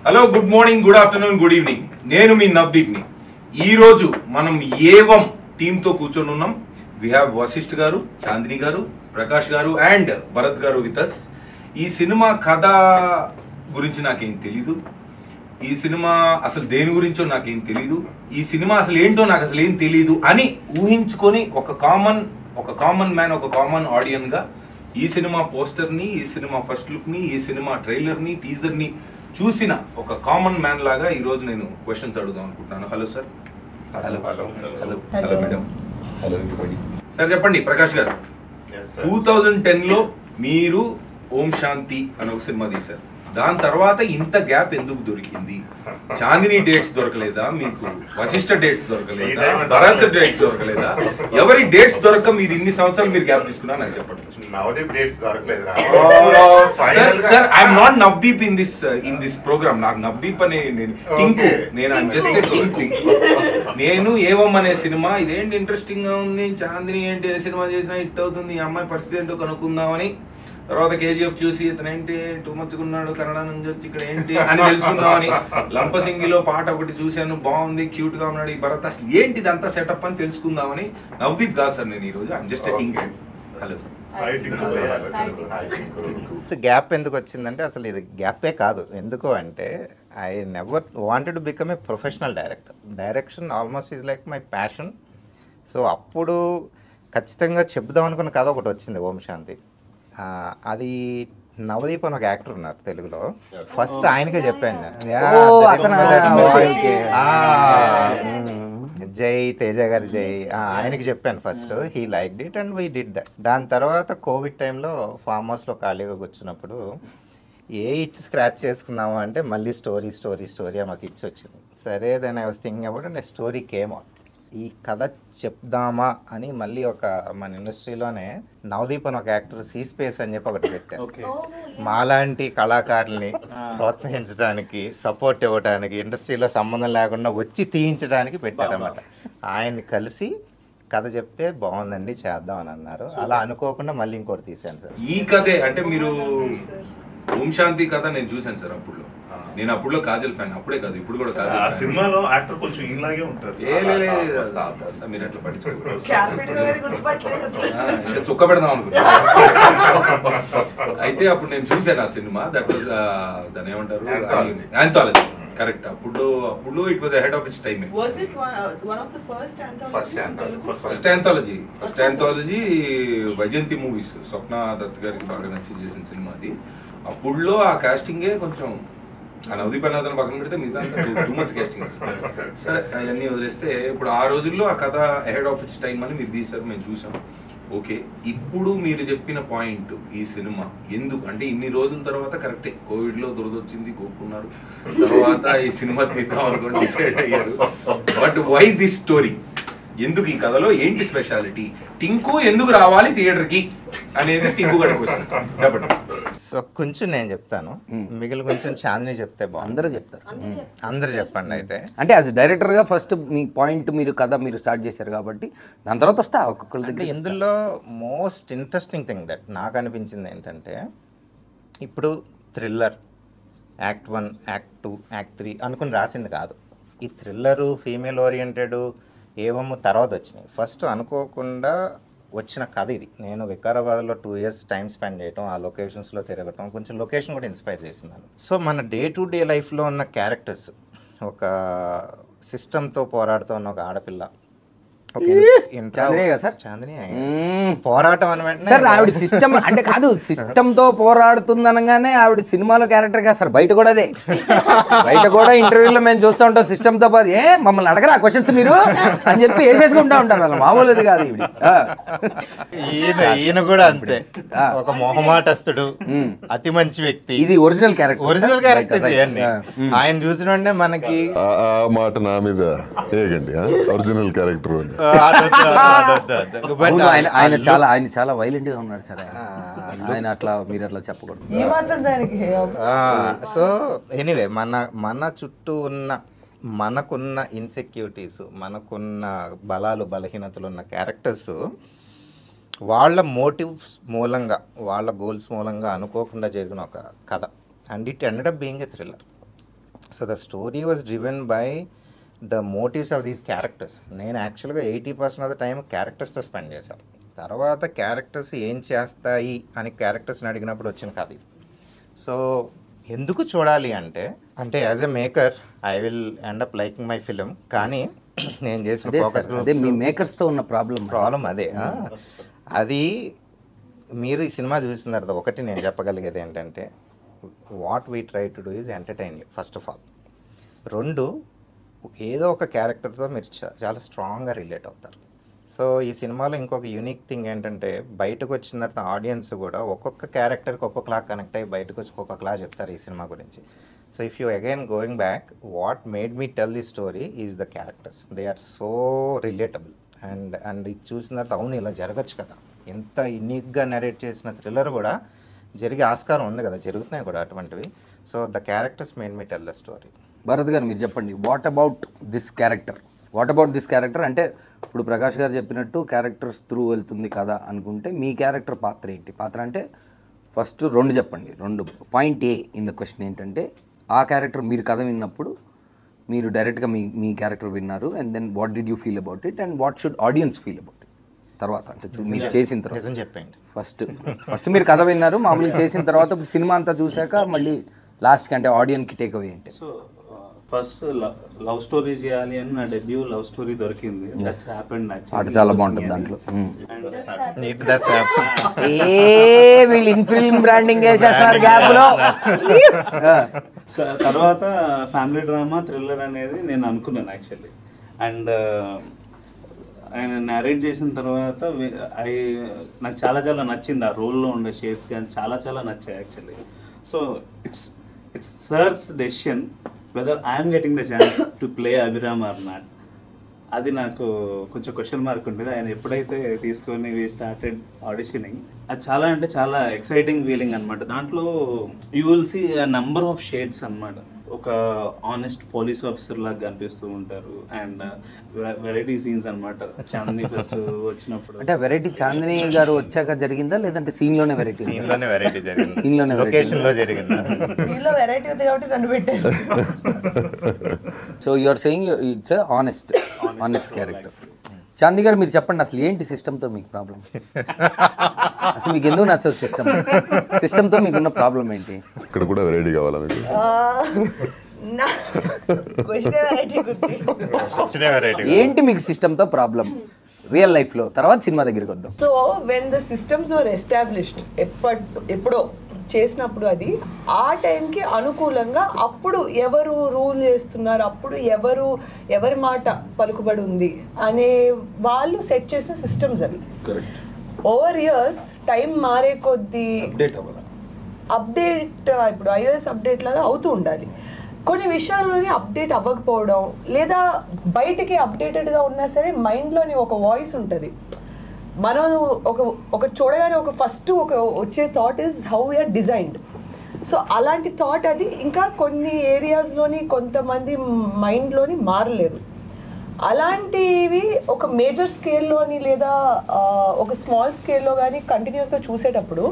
Hello, good morning, good afternoon, good evening. నేను మీ నవదీప్ని. ఈరోజు మనం ఏవం టీంతో కూర్చొని ఉన్నాం. వి హ్యావ్ వశిష్ఠ్ గారు, చాందిని గారు, ప్రకాష్ గారు అండ్ భరత్ గారు విత్ అస్. ఈ సినిమా కథ గురించి నాకేం తెలీదు. ఈ సినిమా అసలు దేని గురించో నాకేం తెలీదు. ఈ సినిమా అసలు ఏంటో నాకు అసలు ఏం తెలీదు అని ఊహించుకొని ఒక కామన్ మ్యాన్, ఒక కామన్ ఆడియన్గా ఈ సినిమా పోస్టర్ని, ఈ సినిమా ఫస్ట్ లుక్ని, ఈ సినిమా ట్రైలర్ని, టీజర్ని చూసిన ఒక కామన్ మ్యాన్ లాగా ఈరోజు నేను క్వశ్చన్స్ అడుగుదాం అనుకుంటున్నాను. Hello sir. Hello madam. Hello everybody. Sir చెప్పండి, ప్రకాష్ గారు, 2010లో మీరు ఓం శాంతి అని ఒక సినిమా తీశారు. దాని తర్వాత ఇంత గ్యాప్ ఎందుకు దొరికింది? చాందిని డేట్స్ దొరకలేదా మీకు? వశిష్ఠ డేట్స్ దొరకలేదా? భరత్ డేట్స్ దొరకలేదా? ఎవరి డేట్స్ దొరక మీరు ఇన్ని సంవత్సరాలు మీరు గ్యాప్ తీసుకున్నా నాకు చెప్పండి. నవదీప్ డేట్స్ దొరకలేదా? Sir I'm not Navdeep in this programme. నాకు నవదీప్ అనే టింకు, నేను జస్ట్ టింకు. నేను ఏవం అనే సినిమా ఇదేంటి ఇంట్రెస్టింగ్ గా ఉంది, చాందిని ఏంటి ఏ సినిమా చేసినా హిట్ అవుతుంది, ఈ అమ్మాయి పరిస్థితి ఏంటో కనుక్కుందామని, తర్వాత కేజీఎఫ్ చూసి ఇతనేంటి టూ మచ్చుకున్నాడు, కన్నడ నుంచి వచ్చి ఇక్కడ ఏంటి అని తెలుసుకుందామని, లంపసింగిలో పాట ఒకటి చూశాను, బాగుంది, క్యూట్ గా ఉన్నాడు, ఈ భరత్ అసలు ఏంటి ఇదంతా సెటప్ అని తెలుసుకుందామని. నవదీప్ కాదు సార్ నేను ఈరోజు, I'm just Tinku. Hello. Gap ఎందుకు వచ్చిందంటే అసలు ఇది గ్యాపే కాదు. ఎందుకు అంటే I never wanted to become a professional director. Direction almost is like my passion. So అప్పుడు ఖచ్చితంగా చెప్దాం అనుకున్న కథ ఒకటి వచ్చింది, ఓం శాంతి. అది నవదీప్ అని ఒక యాక్టర్ ఉన్నారు తెలుగులో. ఫస్ట్ ఆయనకే చెప్పాను జై తేజ గారి జై, ఆయనకి చెప్పాను first. He liked it and we did that. దాని తర్వాత కోవిడ్ టైంలో ఫామ్ హౌస్లో ఖాళీగా కూర్చున్నప్పుడు ఇచ్చి స్క్రాచ్ చేసుకుందాము అంటే మళ్ళీ స్టోరీ మాకు ఇచ్చి వచ్చింది. సరే then I was thinking about and story came out. ఈ కథ చెప్దామా అని మళ్ళీ ఒక మన ఇండస్ట్రీలోనే నవదీప్ అని ఒక యాక్టర్ సీ స్పేస్ అని చెప్పి ఒకటి పెట్టారు. మాలాంటి కళాకారుల్ని ప్రోత్సహించడానికి, సపోర్ట్ ఇవ్వడానికి, ఇండస్ట్రీలో సంబంధం లేకుండా వచ్చి తీయించడానికి పెట్టారన్నమాట. ఆయన్ని కలిసి కథ చెప్తే బాగుందండి చేద్దాం అని అన్నారు. అలా అనుకోకుండా మళ్ళీ ఇంకోటి తీశాను సార్. ఈ కథే అంటే మీరు ఓం శాంతి కథ నేను చూశాను సార్. నేను అప్పుడులో కాజల్ ఫ్యాన్, అప్పుడే కాదు ఇప్పుడు కూడా కాజల్. ఆ సినిమాలో యాక్టర్ కొంచెం ఇలాగే ఉంటారు. మీరు అట్లా పట్టించుకోరు, చుక్క పెడదాం అనుకుంటా. అయితే అప్పుడు నేను చూశాను ఆ సినిమా. దట్ వాజ్ దాని ఏమంటారు, ఆంథాలజీ. కరెక్ట్. అప్పుడు it was ahead of its time. First anthology Vyjayanthi Movies, Swapna Dutt గారికి బాగా నచ్చి చేసిన సినిమా అది. అప్పుడులో ఆ కాస్టింగే కొంచెం, ఆ నవదీప్ అన్నదాన్ని పక్కన పెడితే మిగతా టూ మచ్ కాస్టింగ్. సరే అవన్నీ వదిలేస్తే ఇప్పుడు ఆ రోజుల్లో ఆ కథ అహెడ్ ఆఫ్ ఇట్స్ టైమ్ అని మీరు తీశారు, మేము చూసాం. ఓకే, ఇప్పుడు మీరు చెప్పిన పాయింట్, ఈ సినిమా ఎందుకు అంటే ఇన్ని రోజుల తర్వాత కరెక్టే కోవిడ్లో దురదొచ్చింది, కోరుకున్నారు, తర్వాత ఈ సినిమా తీద్దాం అనుకోండి డిసైడ్ అయ్యారు. But why this story? ఎందుకు ఈ కథలో ఏంటి స్పెషాలిటీ? టింకు ఎందుకు రావాలి థియేటర్కి అనేది టింకు గారి క్వశ్చన్. చెప్పండి. సో కొంచెం నేను చెప్తాను, మిగిలిన కొంచెం చాందిని చెప్తే బాగుంది. అందరూ చెప్పండి. అయితే అంటే యాజ్ డైరెక్టర్గా ఫస్ట్ మీ పాయింట్, మీరు కథ మీరు స్టార్ట్ చేశారు కాబట్టి దాని తర్వాత వస్తా ఒక్కొక్కరి దగ్గర. ఇందులో మోస్ట్ ఇంట్రెస్టింగ్ థింగ్ దట్ నాకు అనిపించింది ఏంటంటే, ఇప్పుడు థ్రిల్లర్ యాక్ట్ 1, యాక్ట్ 2, యాక్ట్ 3 అనుకుని రాసింది కాదు. ఈ థ్రిల్లరు, ఫీమేల్ ఓరియంటెడ్ ఏమో తర్వాత వచ్చినాయి. ఫస్ట్ అనుకోకుండా వచ్చిన కథ ఇది. నేను వికారాబాద్లో 2 years టైం స్పెండ్ చేయటం, ఆ లొకేషన్స్లో తిరగటం, కొంచెం లొకేషన్ కూడా ఇన్స్పైర్ చేసింది. సో మన డే టు డే లైఫ్లో ఉన్న క్యారెక్టర్స్, ఒక సిస్టంతో పోరాడుతున్న ఒక ఆడపిల్ల, పోరాటం సార్. ఆవిడ సిస్టమ్ అంటే కాదు, సిస్టమ్ తో పోరాడుతుంది అనగానే ఆవిడ సినిమాలో క్యారెక్టర్ కాదు సార్, బయట కూడా అదే. బయట కూడా ఇంటర్వ్యూలో మేము చూస్తూ ఉంటాం, సిస్టమ్ తో పాటు మమ్మల్ని అడగరా క్వశ్చన్స్ మీరు అని చెప్పి వేసేసుకుంటా ఉంటారు. వాళ్ళు మామూలుది కాదు ఈవిడ. ఈయన కూడా అంతే, ఒక మొహమాటస్తుడు, అతి మంచి వ్యక్తి. ఇది ఒరిజినల్ క్యారెక్టర్. ఆయన చూసిన మనకి మాట నా మీద ఏగండి, ఒరిజినల్ క్యారెక్టర్. ఆయన చాలా వైలెంట్ గా ఉన్నాడు సార్. ఆయన అట్లా మీరు అట్లా చెప్పకూడదు. సో ఎనీవే మన చుట్టూ ఉన్న మనకున్న ఇన్సెక్యూరిటీస్, మనకున్న బలాలు బలహీనతలు ఉన్న క్యారెక్టర్స్ వాళ్ళ మోటివ్స్ మూలంగా, వాళ్ళ గోల్స్ మూలంగా అనుకోకుండా జరిగిన ఒక కథ. And it ended up being a thriller. So the story was driven by the motifs of these characters. నేను యాక్చువల్గా 80% ఆఫ్ ద టైం క్యారెక్టర్స్తో స్పెండ్ చేశాను. తర్వాత క్యారెక్టర్స్ ఏం చేస్తాయి అని క్యారెక్టర్స్ని అడిగినప్పుడు వచ్చిన కథ ఇది. సో ఎందుకు చూడాలి అంటే as a maker I will end up liking my film. కానీ నేను చేసిన ఫోకస్ గ్రూప్స్ మీ మేకర్స్తో ఉన్న ప్రాబ్లం అదే. అది మీరు ఈ సినిమా చూసిన తర్వాత ఒకటి నేను చెప్పగలిగేది ఏంటంటే what we try to do is entertain you first of all. 2, ఏదో ఒక క్యారెక్టర్తో మీరు చాలా స్ట్రాంగ్గా రిలేట్ అవుతారు. సో ఈ సినిమాలో ఇంకొక యూనిక్ థింగ్ ఏంటంటే బయటకు వచ్చిన తర్వాత ఆడియన్స్ కూడా ఒక్కొక్క క్యారెక్టర్కి ఒక్కొక్కలా కనెక్ట్ అయ్యి బయటకు వచ్చి ఒక్కొక్కలా చెప్తారు ఈ సినిమా గురించి. So if you again going back, what made me tell the story is the characters. They are so relatable. And ఇది చూసిన తర్వాత అవును ఇలా జరగచ్చు కదా, ఎంత యూనిక్గా నరేట్ చేసిన థ్రిల్లర్ కూడా జరిగే ఆస్కారం ఉంది కదా, జరుగుతున్నాయి కూడా అటువంటివి. So the characters made me tell the story. Bharat గారు మీరు చెప్పండి, వాట్ అబౌట్ దిస్ క్యారెక్టర్ అంటే ఇప్పుడు ప్రకాష్ గారు చెప్పినట్టు క్యారెక్టర్స్ త్రూ వెళ్తుంది కదా అనుకుంటే మీ క్యారెక్టర్ పాత్ర ఏంటి? పాత్ర అంటే ఫస్ట్ 2 చెప్పండి. 2 point A in the question ఏంటంటే ఆ క్యారెక్టర్ మీరు కథ విన్నప్పుడు మీరు డైరెక్ట్గా మీ క్యారెక్టర్ విన్నారు, and then what did you feel about it and what should audience feel about it తర్వాత అంటే మీరు చేసిన తర్వాత చెప్పండి. ఫస్ట్ మీరు కథ విన్నారు, మామూలుగా చేసిన తర్వాత ఇప్పుడు సినిమా అంతా చూశాక మళ్ళీ లాస్ట్కి అంటే ఆడియన్కి టేక్ అవే ఏంటి? సో ఫస్ట్ లవ్ స్టోరీ చేయాలి అని నా డెబ్యూ లవ్ స్టోరీ దొరికింది. పాట చాలా బాగుంటుంది దాంట్లో. వీళ్ళు ఇన్ ఫిల్మ్ బ్రాండింగ్ చేసేస్తున్నారు గ్యాప్ లో. తర్వాత ఫ్యామిలీ డ్రామా థ్రిల్లర్ అనేది నేను అనుకున్నాను యాక్చువల్లీ. అండ్ ఆయన నేరేట్ చేసిన తర్వాత నాకు చాలా చాలా నచ్చింది. ఆ రోల్లో ఉండే షేడ్స్ కానీ చాలా నచ్చాయి actually. So it's sir's decision whether I am getting the chance to play Abhiram or not. అది నాకు కొంచెం క్వశ్చన్ మార్క్ ఉండేది. ఆయన ఎప్పుడైతే తీసుకొని స్టార్టెడ్ ఆడిషనింగ్, అది చాలా అంటే చాలా ఎక్సైటింగ్ ఫీలింగ్ అనమాట. దాంట్లో you will see number of shades అనమాట. ఒక ఆనెస్ట్ పోలీస్ ఆఫీసర్ లాగా కనిపిస్తూ ఉంటారు అండ్ వెరైటీ సీన్స్ అనమాట. చాందిని ఫస్ట్ వచ్చినప్పుడు అంటే వెరైటీ చాందిని గారు వచ్చాక జరిగిందా లేదంటే సీన్లోనే వెరైటీ? సీన్లోనే లొకేషన్లో జరిగిందా? సీన్లో వెరైటీ ఉంది కాబట్టి నన్ను పెట్టారు. So you are saying it's honest character. Chandi గారు మీరు చెప్పండి, అసలు ఏంటి సిస్టమ్తో మీకు ప్రాబ్లం? అసలు మీకు ఎందుకు నచ్చదు సిస్టమ్తో మీకున్న ప్రాబ్లం ఏంటి? ఇక్కడ కూడా వెరైటీ కావాలా మీకు? ఏంటి మీకు సిస్టమ్తో ప్రాబ్లం రియల్ లైఫ్లో? తర్వాత సినిమా దగ్గరికి వద్దాం. So when the systems are established, ఎప్పుడో చేసినప్పుడు అది ఆ టైంకి అనుకూలంగా అప్పుడు ఎవరు రూల్ చేస్తున్నారు, అప్పుడు ఎవరి మాట పలుకుబడి ఉంది అనే వాళ్ళు సెట్ చేసిన సిస్టమ్స్ అవి. ఓవర్ ఇయర్స్ టైం మారే కొద్దీ అప్డేట్ ఇప్పుడు iOS అప్డేట్ లాగా అవుతూ ఉండాలి. కొన్ని విషయాల్లోని అప్డేట్ అవ్వకపోవడం, లేదా బయటికి అప్డేటెడ్గా ఉన్నా సరే మైండ్లోని ఒక వాయిస్ ఉంటుంది. మనం ఒక చూడగానే ఫస్ట్ వచ్చే thought is how we are designed. So అలాంటి థాట్ అది ఇంకా కొన్ని ఏరియాస్లోని కొంతమంది మైండ్లోని మారలేదు. అలాంటివి ఒక మేజర్ స్కేల్లోని లేదా ఒక స్మాల్ స్కేల్లో కానీ కంటిన్యూస్గా చూసేటప్పుడు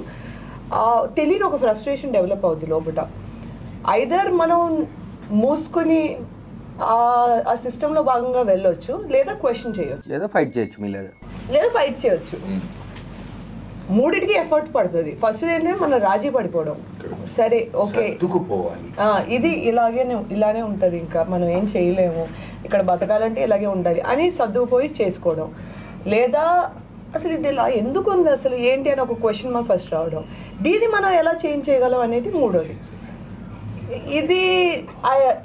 తెలియని ఒక ఫ్రస్ట్రేషన్ డెవలప్ అవుతుంది లోపల. ఐదర్ మనం మూసుకొని ఆ సిస్టంలో భాగంగా వెళ్ళొచ్చు, లేదా క్వశ్చన్ చేయొచ్చు, లేదా ఫైట్ చేయొచ్చు, లేదా ఫైట్ చేయొచ్చు. మూడిటికి ఎఫర్ట్ పడుతుంది. ఫస్ట్ ఏంటంటే మనం రాజీ పడిపోవడం, సరే ఓకే ఇది ఇలానే ఉంటుంది, ఇంకా మనం ఏం చేయలేము, ఇక్కడ బతకాలంటే ఇలాగే ఉండాలి అని సర్దుకుపోయి చేసుకోవడం. లేదా అసలు ఇది ఇలా ఎందుకు ఉంది, అసలు ఏంటి అని ఒక క్వశ్చన్ మార్క్ ఫస్ట్ రావడం. దీన్ని మనం ఎలా చేంజ్ చేయగలం అనేది మూడోది. ఇది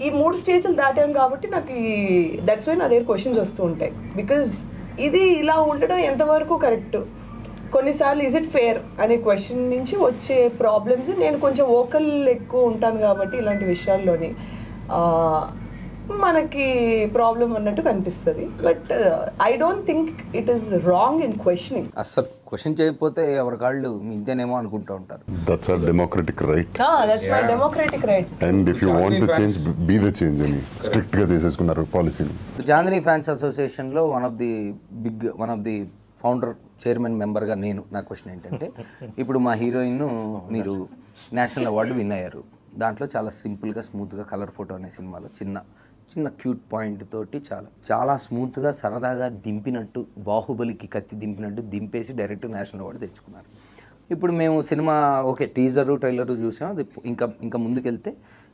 ఈ 3 స్టేజ్లు దాటాను కాబట్టి నాకు దట్స్ వై నా దగ్గర క్వశ్చన్స్ వస్తూ ఉంటాయి. బికాజ్ ఇది ఇలా ఉండడం ఎంతవరకు కరెక్ట్, కొన్నిసార్లు ఈజ్ ఇట్ ఫేర్ అనే క్వశ్చన్ నుంచి వచ్చే ప్రాబ్లమ్స్. నేను కొంచెం వోకల్ ఎక్కువ ఉంటాను కాబట్టి ఇలాంటి విషయాల్లోని మనకి ప్రాబ్లం అన్నట్టు కనిపిస్తుంది. But I don't think it is wrong in questioning. అసలు క్వశ్చన్ చేయకపోతే ఎవరి కాళ్ళు ఇంతేనేమో అనుకుంటూ ఉంటారు. That's our democratic right. That's my democratic right. And if you want to change, be the change అని స్ట్రిక్ట్ గా తీసేసుకున్నారు పాలసీని. చాందిని ఫ్యాన్స్ అసోసియేషన్లో one of the founder chairman మెంబర్గా నా క్వశ్చన్ ఏంటంటే, ఇప్పుడు మా హీరోయిన్ మీరు నేషనల్ అవార్డు విన్ అయ్యారు, దాంట్లో చాలా సింపుల్గా స్మూత్గా కలర్ ఫోటో అనే సినిమాలో చిన్న క్యూట్ పాయింట్ తోటి చాలా స్మూత్గా సరదాగా దింపినట్టు, బాహుబలికి కత్తి దింపినట్టు దింపేసి డైరెక్ట్ నేషనల్ అవార్డు తెచ్చుకున్నారు. ఇప్పుడు మేము సినిమా ఓకే టీజరు ట్రైలరు చూసాం, అది ఇంకా ముందుకెళ్తే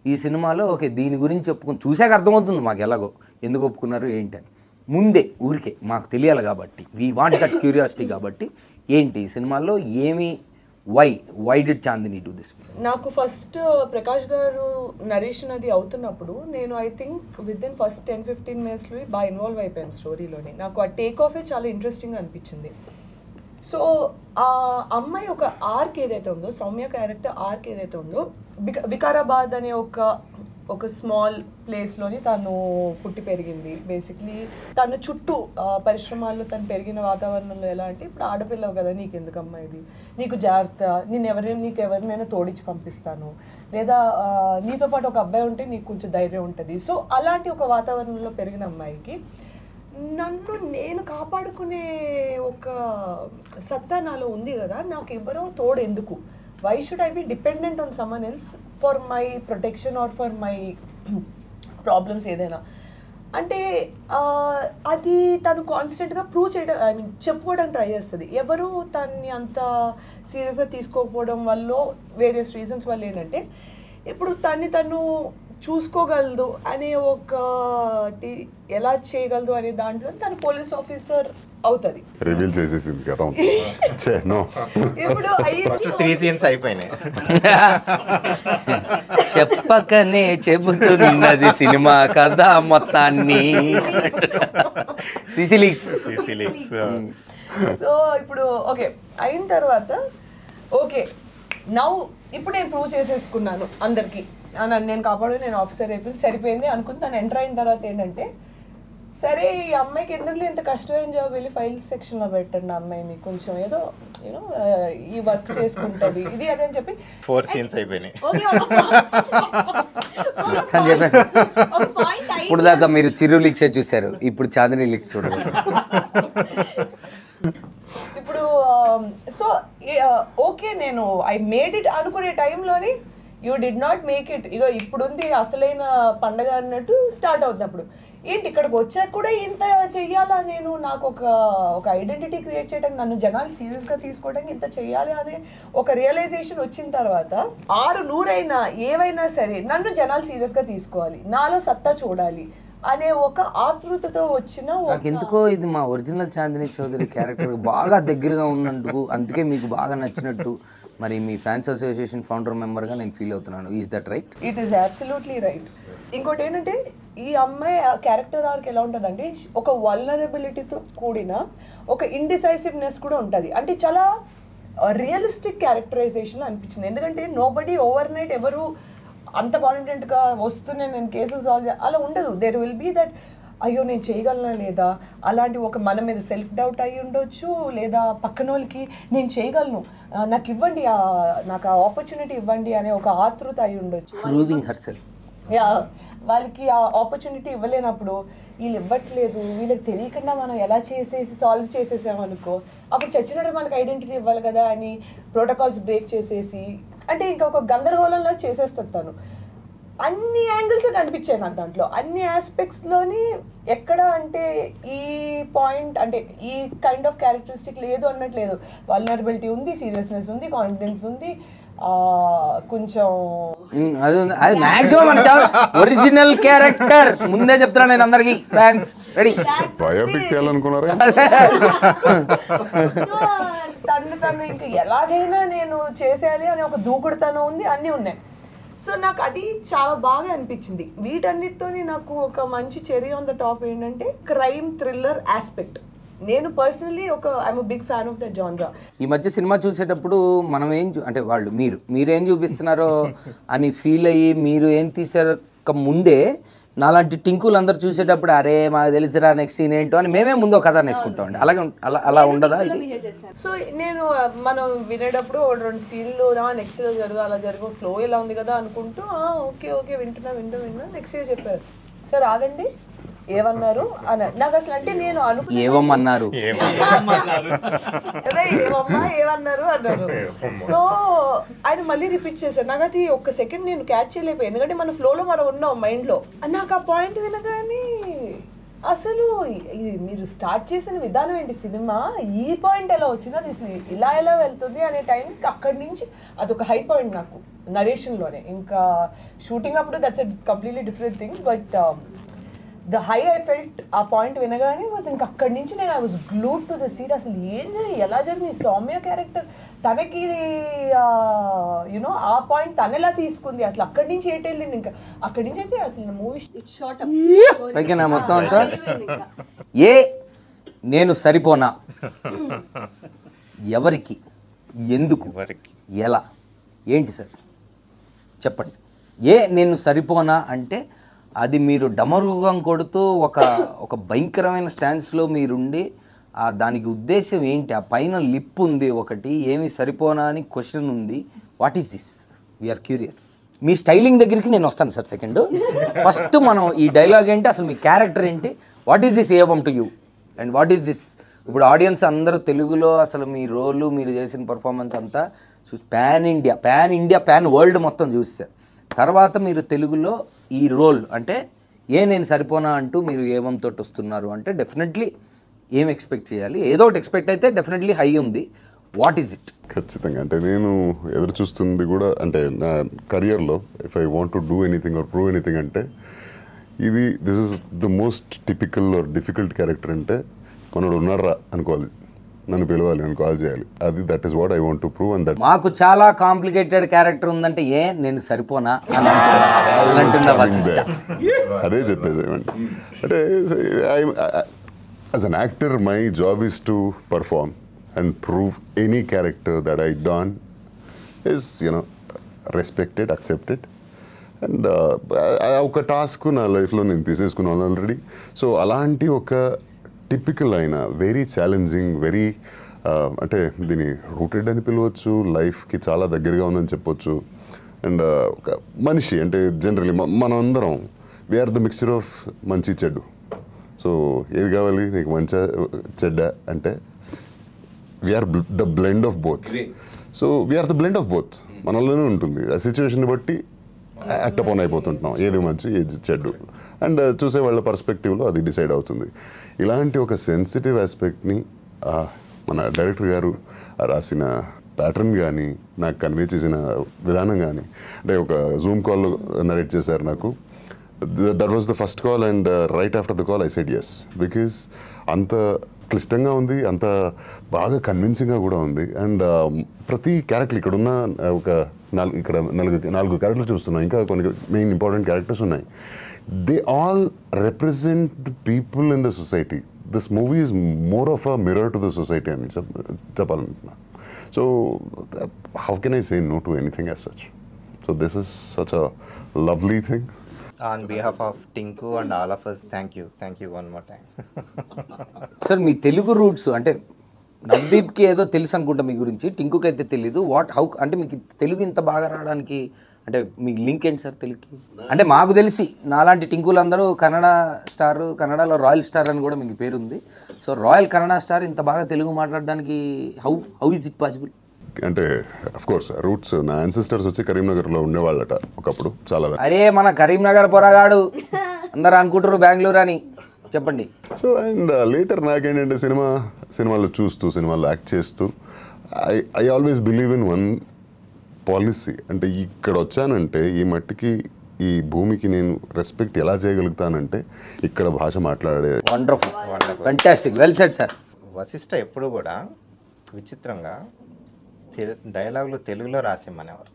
ఈ సినిమాలో ఓకే దీని గురించి చూసాక అర్థమవుతుంది మాకు ఎలాగో ఎందుకు ఒప్పుకున్నారు ఏంటి అని. ముందే ఊరికే మాకు తెలియాలి కాబట్టి, వీ వాంట్ దట్ క్యూరియాసిటీ కాబట్టి ఏంటి సినిమాల్లో ఏమి why did Chandini do this? నాకు ఫస్ట్ ప్రకాష్ గారు నరేషన్ అది అవుతున్నప్పుడు నేను I think with in first 10-15 మినిట్స్లో బాగా ఇన్వాల్వ్ అయిపోయాను స్టోరీలోని. నాకు ఆ టేక్ ఆఫే చాలా ఇంట్రెస్టింగ్ అనిపించింది. సో ఆ అమ్మాయి ఒక ఆర్క్ ఏదైతే ఉందో, సౌమ్య క్యారెక్టర్ ఆర్క్ ఏదైతే ఉందో, వికారాబాద్ అనే ఒక స్మాల్ ప్లేస్లోని తను పుట్టి పెరిగింది. బేసిక్లీ తన చుట్టూ పరిశ్రమాల్లో తను పెరిగిన వాతావరణంలో ఎలా అంటే, ఇప్పుడు ఆడపిల్లవు కదా నీకు ఎందుకమ్మా ఇది, నీకు జాగ్రత్త, నీకు ఎవరినైనా తోడించి పంపిస్తాను, లేదా నీతో పాటు ఒక అబ్బాయి ఉంటే నీకు కొంచెం ధైర్యం ఉంటుంది. సో అలాంటి ఒక వాతావరణంలో పెరిగిన అమ్మాయికి నేను కాపాడుకునే ఒక సత్తా నాలో ఉంది కదా, నాకు ఎవరో తోడు ఎందుకు, why should I be dependent on someone else for my protection or for my problems ఏదైనా అంటే అది తను కాన్స్టెంట్గా ప్రూవ్ చేయడం, ఐ మీన్ చెప్పుకోవడానికి ట్రై చేస్తుంది. ఎవరు తన్ని అంత సీరియస్గా తీసుకోకపోవడం వల్ల వేరియస్ రీజన్స్ వల్ల ఏంటంటే, ఇప్పుడు తను చూసుకోగలదు అనే ఒకటి ఎలా చేయగలదు అనే దాంట్లో తను పోలీస్ ఆఫీసర్ అవుతుంది. రివీల్ చేసేసింది కదా. ఇప్పుడు 3 సీన్స్ అయిపోయినాయి. చెప్పకనే చెబుతున్నది సినిమా కథ మొత్తాన్ని. సిసిలిక్స్. సో ఇప్పుడు ఓకే అయిన తర్వాత ఓకే ఇప్పుడు నేను ప్రూవ్ చేసేసుకున్నాను అందరికి, నేను కాపాడు, నేను ఆఫీసర్ అయిపోయింది, సరిపోయింది అనుకుని తను ఎంటర్ అయిన తర్వాత ఏంటంటే, సరే ఈ అమ్మాయికి ఎందుకు ఇంత కష్టమైన జాబ్, వెళ్ళి ఫైల్స్ సెక్షన్లో పెట్టండి అమ్మాయిని, కొంచెం ఏదో యూనో ఈ వర్క్ చేసుకుంటుంది ఇది అదే అని చెప్పి 4 సీన్స్ అయిపోయినాయి. ఇప్పుడు దాకా మీరు చిరు లిక్సే చూశారు, ఇప్పుడు చాందిని లిక్స్ చూడండి. ఇప్పుడు సో ఓకే నేను ఐ మేడ్ ఇట్ అనుకునే టైంలోని you did not make it. ఇగో ఇప్పుడుంది అసలైన పండగ అన్నట్టు స్టార్ట్ అవుతుంది. అప్పుడు ఏంటి ఇక్కడికి వచ్చాక కూడా ఇంత చెయ్యాలా, నేను నాకు ఒక ఐడెంటిటీ క్రియేట్ చేయడానికి, నన్ను జనాలు సీరియస్గా తీసుకోవడానికి ఇంత చెయ్యాలి అనే ఒక రియలైజేషన్ వచ్చిన తర్వాత 600 అయినా ఏవైనా సరే నన్ను జనాలు సీరియస్గా తీసుకోవాలి, నాలో సత్తా చూడాలి అనే ఒక ఆతృతతో వచ్చిన, నాకు ఎందుకో ఇది మా ఒరిజినల్ చాందిని చౌదరి క్యారెక్టర్ బాగా దగ్గరగా ఉన్నందుకు, అందుకే మీకు బాగా నచ్చినట్టు మరి మీ ఫ్యాన్స్ అసోసియేషన్ ఫౌండర్ మెంబర్గా నేను ఫీల్ అవుతున్నాను. Is that right? It is absolutely right. ఇంకోటి ఏంటంటే ఈ అమ్మాయి క్యారెక్టర్ ఆర్క్ ఎలా ఉంటుందంటే, ఒక వల్నరబిలిటీతో కూడిన ఒక ఇండిసైసివ్నెస్ కూడా ఉంటుంది. అంటే చాలా రియలిస్టిక్ క్యారెక్టరైజేషన్ అనిపించింది. ఎందుకంటే నోబడీ ఓవర్ నైట్ ఎవరు అంత కాన్ఫిడెంట్గా వస్తూనే నేను కేసులు సాల్వ్ అలా ఉండదు. దేర్ విల్ బీ దట్ అయ్యో నేను చేయగలనా లేదా, అలాంటి ఒక మన మీద సెల్ఫ్ డౌట్ అయ్యి ఉండొచ్చు, లేదా పక్కన వాళ్ళకి నేను చేయగలను, నాకు ఇవ్వండి, నాకు ఆ ఆపర్చునిటీ ఇవ్వండి అనే ఒక ఆతృత అయి ఉండొచ్చు. వాళ్ళకి ఆ ఆపర్చునిటీ ఇవ్వలేనప్పుడు వీళ్ళు ఇవ్వట్లేదు, వీళ్ళకి తెలియకుండా మనం ఎలా చేసేసి సాల్వ్ చేసేసామనుకో, అప్పుడు చచ్చినట్టు మనకు ఐడెంటిటీ ఇవ్వాలి కదా అని ప్రోటోకాల్స్ బ్రేక్ చేసేసి, అంటే ఇంకొక గందరగోళంలో చేసేస్తాను తను. అన్ని యాంగిల్స్ కనిపించాయి నాకు దాంట్లో, అన్ని ఆస్పెక్ట్స్లోని. ఎక్కడ అంటే ఈ పాయింట్ అంటే ఈ కైండ్ ఆఫ్ క్యారెక్టరిస్టిక్ లేదు అన్నట్లేదు. వల్నరబిలిటీ ఉంది, సీరియస్నెస్ ఉంది, కాన్ఫిడెన్స్ ఉంది, కొంచెం అది మాక్సిమం ఒరిజినల్ క్యారెక్టర్. ముందే చెప్తున్నా నేను అందరికి ఫ్యాన్స్ రెడీ. బయోపిక్ చేయాలనుకున్నారా? తను ఇంకా ఎలాగైనా నేను చేసేయాలి అనే ఒక దూకుడుతనం ఉంది, అన్నీ ఉన్నాయి. సో నాకు అది చాలా బాగా అనిపించింది. వీటన్నిటితోని నాకు ఒక మంచి చెరీ ఆన్ ద టాప్ ఏంటంటే క్రైమ్ థ్రిల్లర్ ఆస్పెక్ట్. నేను personally I'm big fan of the genre. ఈ మధ్య సినిమా చూసేటప్పుడు మనం అంటే మీరేం చూపిస్తున్నారో అని ఫీల్ అయ్యి మీరు ఏం తీసారో ముందే నాలాంటి టింకులు అందరు చూసేటప్పుడు అరే మాకు తెలుసురా నెక్స్ట్ సీన్ ఏంటో అని మేమే ముందు ఒక కథ నేర్చుకుంటాం. అలాగే అలా ఉండదా ఇది? సో నేను మనం వినేటప్పుడు 2 సీన్లు నెక్స్ట్ జరుగు అలా జరుగు ఫ్లో ఇలా ఉంది కదా అనుకుంటూ ఓకే వింటున్నా నెక్స్ట్ చెప్పారు, సార్ ఆగండి ఏమన్నారు అన్నారు. నాకు అసలు అంటే నేను ఏమన్నారు ఏమమ్మా ఏమన్నారు అన్నారు. సో ఆయన మళ్ళీ రిపీట్ చేశారు. నాకు అది ఒక్క సెకండ్ నేను క్యాచ్ చేయలేకపోయాను, ఎందుకంటే మన ఫ్లోలో మనం ఉన్నాం మైండ్లో. నాకు ఆ పాయింట్ వినగానే అసలు మీరు స్టార్ట్ చేసిన విధానం ఏంటి, సినిమా ఈ పాయింట్ ఎలా వచ్చింది, అది ఇలా ఎలా వెళ్తుంది అనే టైంకి అక్కడి నుంచి అదొక హై పాయింట్ నాకు నరేషన్లోనే. ఇంకా షూటింగ్ అప్పుడు that's a completely different thing, but the high I felt ఆ పాయింట్ వినగానే వాజ్ ఇంకా అక్కడి నుంచి నేను I was glued to the seat. అసలు ఏం జరిగింది, ఎలా జరిగింది, సౌమ్య క్యారెక్టర్ తనకి యునో ఆ పాయింట్ తను ఎలా తీసుకుంది, అసలు అక్కడి నుంచి ఏంటి వెళ్ళింది. ఇంకా అక్కడి నుంచి అయితే అసలు మూవీ షార్ట్ పైకి మొత్తం అంతా నేను సరిపోనా, ఎవరికి, ఎందుకు, ఎలా, ఏంటి సార్ చెప్పండి. నేను సరిపోనా అంటే అది మీరు డమరుగం కొడుతూ ఒక భయంకరమైన స్టాన్స్లో మీరుండి దానికి ఉద్దేశం ఏంటి, ఆ పైన లిప్ ఉంది ఒకటి, ఏమి సరిపోనా అని క్వశ్చన్ ఉంది. What is this, we are curious. మీ స్టైలింగ్ దగ్గరికి నేను వస్తాను సార్ సెకండ్. ఫస్ట్ మనం ఈ డైలాగ్ ఏంటి, అసలు మీ క్యారెక్టర్ ఏంటి, what is this evam to you and what is this. ఇప్పుడు ఆడియన్స్ అందరూ తెలుగులో అసలు మీ రోలు మీరు చేసిన పర్ఫార్మెన్స్ అంతా చూసి పాన్ ఇండియా పాన్ వరల్డ్ మొత్తం చూస్తారు. తర్వాత మీరు తెలుగులో ఈ రోల్ అంటే నేను సరిపోనా అంటూ మీరు ఏమంతో వస్తున్నారు అంటే డెఫినెట్లీ ఏం ఎక్స్పెక్ట్ చేయాలి, ఏదో ఒకటి ఎక్స్పెక్ట్ అయితే డెఫినెట్లీ హై ఉంది. What is it? ఖచ్చితంగా అంటే నేను ఎదురు చూస్తుంది కూడా అంటే నా కెరియర్లో if I want to do anything or prove anything అంటే this is the most typical or difficult character. అంటే మనోడు ఉన్నారా అనుకోవాలి, నన్ను పిలవాలి, నన్ను కాల్ చేయాలి, అది that is what I want to prove. And that మాకు చాలా కాంప్లికేటెడ్ క్యారెక్టర్ ఉందంటే నేను సరిపోనా అదే చెప్పేసి అంటే as an actor my job is to perform and prove any character that I done is respected, accepted, and ఒక టాస్క్ నా లైఫ్లో నేను తీసేసుకున్నాను ఆల్రెడీ. సో అలాంటి ఒక టిపికల్ అయిన వెరీ ఛాలెంజింగ్ వెరీ అంటే దీన్ని రూటెడ్ అని పిలవచ్చు, లైఫ్కి చాలా దగ్గరగా ఉందని చెప్పొచ్చు. అండ్ ఒక మనిషి అంటే జనరలీ మనం అందరం వీఆర్ ద మిక్చర్ ఆఫ్ మంచి చెడ్డు. సో ఏది కావాలి నీకు మంచి చెడ్డ అంటే we are the blend of both. So we are the blend of both, మనలోనే ఉంటుంది. ఆ సిచ్యువేషన్ బట్టి యాక్ట్ అపాన్ అయిపోతుంటున్నాం, ఏది మంచి ఏది చెడ్డు, అండ్ చూసే వాళ్ళ పర్స్పెక్టివ్లో అది డిసైడ్ అవుతుంది. ఇలాంటి ఒక సెన్సిటివ్ ఆస్పెక్ట్ని మన డైరెక్టర్ గారు రాసిన ప్యాటర్న్ కానీ నాకు కన్వే చేసిన విధానం కానీ, అంటే ఒక జూమ్ కాల్లో నరేట్ చేశారు నాకు. That was the first call and right after the call I said yes, because అంత క్లిష్టంగా ఉంది, అంత బాగా కన్విన్సింగ్గా కూడా ఉంది. అండ్ ప్రతి క్యారెక్టర్ ఇక్కడున్న ఒక నాలుగు క్యారెక్టర్లు చూస్తున్నాం, ఇంకా కొన్ని మెయిన్ ఇంపార్టెంట్ క్యారెక్టర్స్ ఉన్నాయి. They all represent the people in the society. This movie is more of a mirror to the society అని చెప్పాలనుకుంటున్నా. So how can I say no to anything as such. So this is such a lovely thing. On behalf of Tinku and all of us, thank you one more time. Sir me Telugu roots అంటే నవదీప్కి ఏదో తెలుసు అనుకుంటా మీ గురించి, టింకుకి అయితే తెలీదు. How అంటే మీకు తెలుగు ఇంత బాగా రావడానికి అంటే మీ లింక్ ఏంటి సార్ తెలుగుకి? అంటే మాకు తెలిసి నాలాంటి టింకులు అందరూ కన్నడ స్టార్, కన్నడలో రాయల్ స్టార్ అని కూడా మీకు పేరుంది. సో రాయల్ కన్నడ స్టార్ ఇంత బాగా తెలుగు మాట్లాడడానికి హౌ ఇస్ ఇట్ పాసిబుల్? అంటే అఫ్ కోర్స్ రూట్స్ నా యాన్సిస్టర్స్ వచ్చి కరీంనగర్లో ఉండేవాళ్ళట ఒకప్పుడు చాలా. అరే మన కరీంనగర్ పొరగాడు అందరు అనుకుంటారు బెంగళూరు అని, చెప్పండి. సో అండ్ లేటర్ నాకేంటంటే సినిమాలో చూస్తూ సినిమాలో యాక్ట్ చేస్తూ I always believe in one policy. అంటే ఇక్కడ వచ్చానంటే ఈ మట్టికి ఈ భూమికి నేను రెస్పెక్ట్ ఎలా చేయగలుగుతానంటే ఇక్కడ భాష మాట్లాడే. Wonderful, fantastic, well said sir. Vashishta ఎప్పుడు కూడా విచిత్రంగా డైలాగులు తెలుగులో రాసిమ్మనేవారు.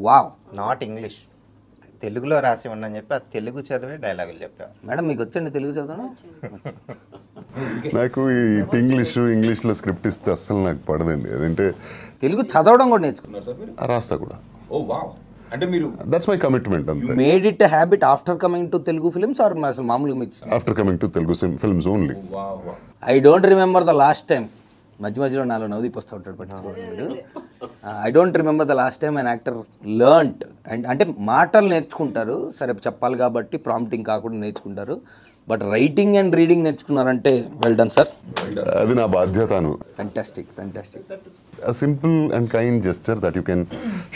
వావ్. నాట్ ఇంగ్లీష్, తెలుగులో రాసి ఉండని చెప్పి ఆ తెలుగు చదివే డైలాగులు చెప్పేవారు. మేడం మీకు వచ్చండి తెలుగు చదవడం? నాకు ఈ ఇంగ్లీష్లో స్క్రిప్ట్ ఇస్తే అస్సలు నాకు పడదండి. అదంటే తెలుగు చదవడం కూడా నేర్చుకున్నారు సార్ మీరు? రాస్తా కూడా. Oh wow. అంటే మీరు దట్స్ మై కమిట్మెంట్ అంతే. Made it habit after coming to Telugu films or అసలు మామూలుగా మీకు? After coming to Telugu films only. I don't remember the last time మధ్య మధ్యలో నాలో నవ్వుదీప్ వస్తూ ఉంటాడు, పట్టించుకోండి మీరు. I don't remember the last time an actor learned and అంటే మాటలు నేర్చుకుంటారు, సరే చెప్పాలి కాబట్టి ప్రాంప్టింగ్ కాకుండా నేర్చుకుంటారు, బట్ రైటింగ్ అండ్ రీడింగ్ నేర్చుకున్నారంటే వెల్ డన్ సార్. అది నా బాధ్యతను. Fantastic. A simple and kind gesture that you can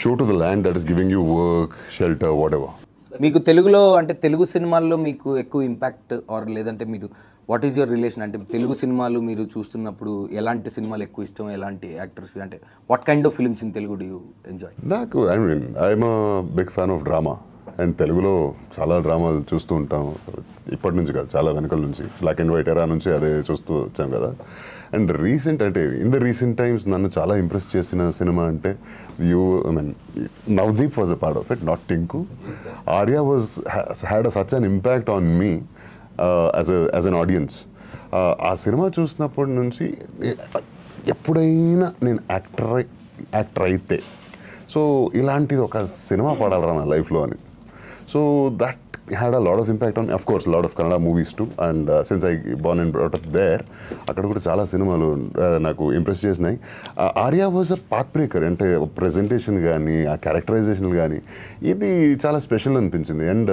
show to the land that is giving you work, shelter, whatever. మీకు తెలుగులో అంటే తెలుగు సినిమాల్లో మీకు ఎక్కువ ఇంపాక్ట్ ఆర్ లేదంటే మీరు వాట్ ఈస్ యువర్ రిలేషన్, అంటే తెలుగు సినిమాలు మీరు చూస్తున్నప్పుడు ఎలాంటి సినిమాలు ఎక్కువ ఇష్టం, ఎలాంటి యాక్టర్స్, అంటే what kind of films in Telugu do you enjoy? నాకు I'm big fan of drama and తెలుగులో చాలా డ్రామాలు చూస్తూ ఉంటాం. ఇప్పటి నుంచి కాదు, చాలా వెనకల నుంచి, బ్లాక్ అండ్ వైట్ ఎరా నుంచి అదే చూస్తూ వచ్చాం కదా. అండ్ రీసెంట్ అంటే ఇన్ ద రీసెంట్ టైమ్స్ నన్ను చాలా ఇంప్రెస్ చేసిన సినిమా అంటే Navdeep was a part of it, not Tinku. Arya had such an impact on me as an audience. ఆ సినిమా చూసినప్పటి నుంచి ఎప్పుడైనా నేను యాక్టర్ అయితే సో ఇలాంటిది ఒక సినిమా పడాలరా నా లైఫ్లో అని. So that had a lot of impact on, of course, a lot of Kannada movies too, and since I born and brought up there, అక్కడ కూడా చాలా సినిమాలు నాకు ఇంప్రెస్ చేసినాయి. Arya was a path breaker, అంటే ప్రెజెంటేషన్ కానీ ఆ క్యారెక్టరైజేషన్ కానీ ఇది చాలా స్పెషల్ అనిపించింది. అండ్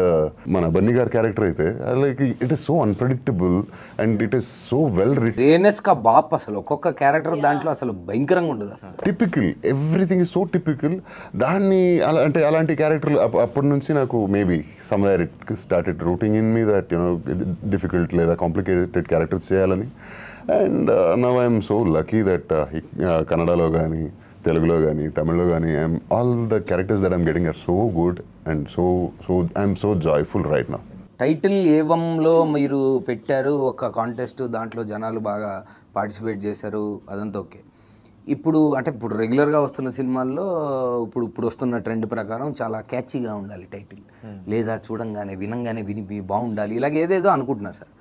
మన బన్నీ గారి క్యారెక్టర్ అయితే like it is so unpredictable and it is so well written. రేనెస్ కా బాప్ అసలు ఒక్కొక్క క్యారెక్టర్ దాంట్లో అసలు భయంకరంగా ఉంటుంది అసలు. Typical, everything is so typical. దాన్ని అంటే అలాంటి క్యారెక్టర్లు అప్పటి నుంచి నాకు maybe somewhere it started rooting in me that difficult లేదా complicated characters చేయాలని. And now I am so lucky that కన్నడలో కానీ తెలుగులో కానీ తమిళ్లో కానీ all the characters that I'm getting are so good and so I'm so joyful right now. Title ఏవంలో మీరు పెట్టారు ఒక కాంటెస్ట్, దాంట్లో జనాలు బాగా పార్టిసిపేట్ చేశారు, అదంతా ఓకే. ఇప్పుడు అంటే ఇప్పుడు రెగ్యులర్గా వస్తున్న సినిమాల్లో ఇప్పుడు వస్తున్న ట్రెండ్ ప్రకారం చాలా క్యాచీగా ఉండాలి టైటిల్, లేదా చూడంగానే వినంగానే విని బాగుండాలి, ఇలాగ ఏదేదో అనుకుంటున్నారు సార్.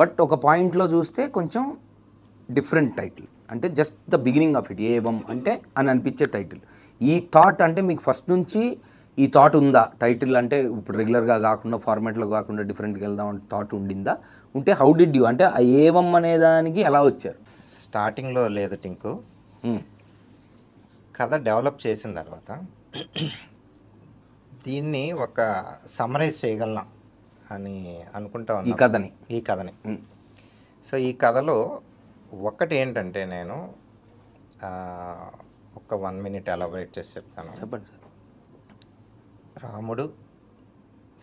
బట్ ఒక పాయింట్లో చూస్తే కొంచెం డిఫరెంట్ టైటిల్, అంటే just the beginning of it Evam అంటే అని అనిపించే టైటిల్. ఈ థాట్ అంటే మీకు ఫస్ట్ నుంచి ఈ థాట్ ఉందా టైటిల్ అంటే ఇప్పుడు రెగ్యులర్గా కాకుండా ఫార్మాట్లో కాకుండా డిఫరెంట్గా వెళ్దాం అంటే థాట్ ఉండిందా? ఉంటే హౌ డిడ్ యూ, అంటే ఆ ఏవం అనే దానికి ఎలా వచ్చారు? స్టార్టింగ్లో లేదు టింకు, కథ డెవలప్ చేసిన తర్వాత దీన్ని ఒక సమ్మరైజ్ చేయగలం అని అనుకుంటా ఉన్నాను ఈ కథని. సో ఈ కథలో ఒకటి ఏంటంటే నేను ఒక 1 minute ఎలాబరేట్ చేసి చెప్తాను. చెప్పండి సార్. రాముడు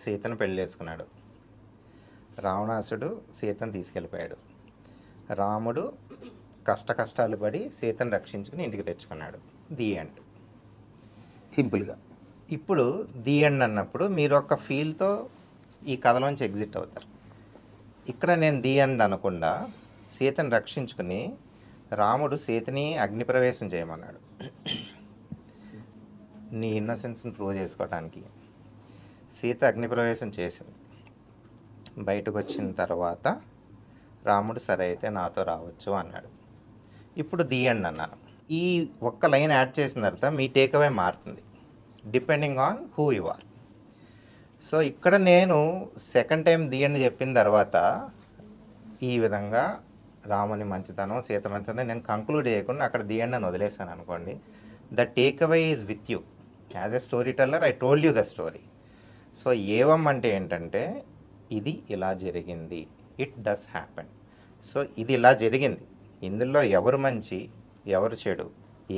సీతను పెళ్లి చేసుకున్నాడు, రావణాసుడు సీతను తీసుకెళ్ళిపోయాడు, రాముడు కష్టాలు పడి సీతను రక్షించుకుని ఇంటికి తెచ్చుకున్నాడు. ది ఎండ్, సింపుల్గా. ఇప్పుడు ది ఎండ్ అన్నప్పుడు మీరు ఒక ఫీల్తో ఈ కథలోంచి ఎగ్జిట్ అవుతారు. ఇక్కడ నేను ది ఎండ్ అనకుండా సీతను రక్షించుకుని రాముడు సీతని అగ్నిప్రవేశం చేయమన్నాడు నీ ఇన్నోసెన్స్ని ప్రూవ్ చేసుకోవటానికి. సీత అగ్నిప్రవేశం చేసింది, బయటకు వచ్చిన తర్వాత రాముడు సరే అయితే నాతో రావచ్చు అన్నాడు. ఇప్పుడు ది ఎండ్ అన్నాను. ఈ ఒక్క లైన్ యాడ్ చేసిన తర్వాత మీ టేక్అవే మారుతుంది depending on who you are. So ఇక్కడ నేను సెకండ్ టైం ది ఎండ్ చెప్పిన తర్వాత ఈ విధంగా రాముని మంచితనం సీత మంచితనం నేను కంక్లూడ్ చేయకుండా అక్కడ ది ఎండ్ అని వదిలేసాను అనుకోండి. The takeaway is with you as a storyteller. I told you the story. So Evam అంటే ఏంటంటే ఇది ఇలా జరిగింది, ఇట్ డస్ హ్యాపెన్. సో ఇది ఇలా జరిగింది, ఇందులో ఎవరు మంచి ఎవరు చెడు,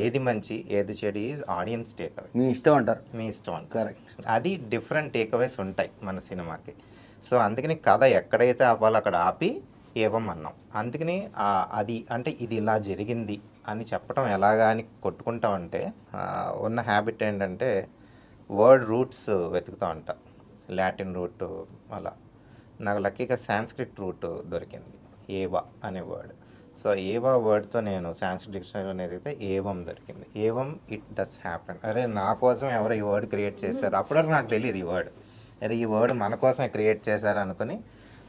ఏది మంచి ఏది చెడు ఈజ్ ఆడియన్స్ టేక్అవే. మీ ఇష్టం అంటారు, మీ ఇష్టం అంటారు. కరెక్ట్. అది డిఫరెంట్ టేక్అవేస్ ఉంటాయి మన సినిమాకి. సో అందుకని కథ ఎక్కడైతే ఆపాలో అక్కడ ఆపి ఏవం అన్నాం. అందుకని అది అంటే ఇది ఇలా జరిగింది అని చెప్పడం ఎలాగా అని కొట్టుకుంటామంటే ఉన్న హ్యాబిట్ ఏంటంటే వర్డ్ రూట్స్ వెతుకుతూ ఉంటాం. లాటిన్ రూట్ అలా నాకు లక్కీగా సాంస్క్రిట్ రూట్ దొరికింది, ఏవా అనే వర్డ్. సో ఏవా వర్డ్తో నేను సాంస్క్రిట్ డిక్షనరీలో ఎదిగితే ఏవం దొరికింది. ఏవం ఇట్ డస్ హ్యాపెన్. అరే నా కోసం ఎవరు ఈ వర్డ్ క్రియేట్ చేశారు, అప్పటివరకు నాకు తెలియదు ఈ వర్డ్. అరే ఈ వర్డ్ మన కోసమే క్రియేట్ చేశారు అనుకుని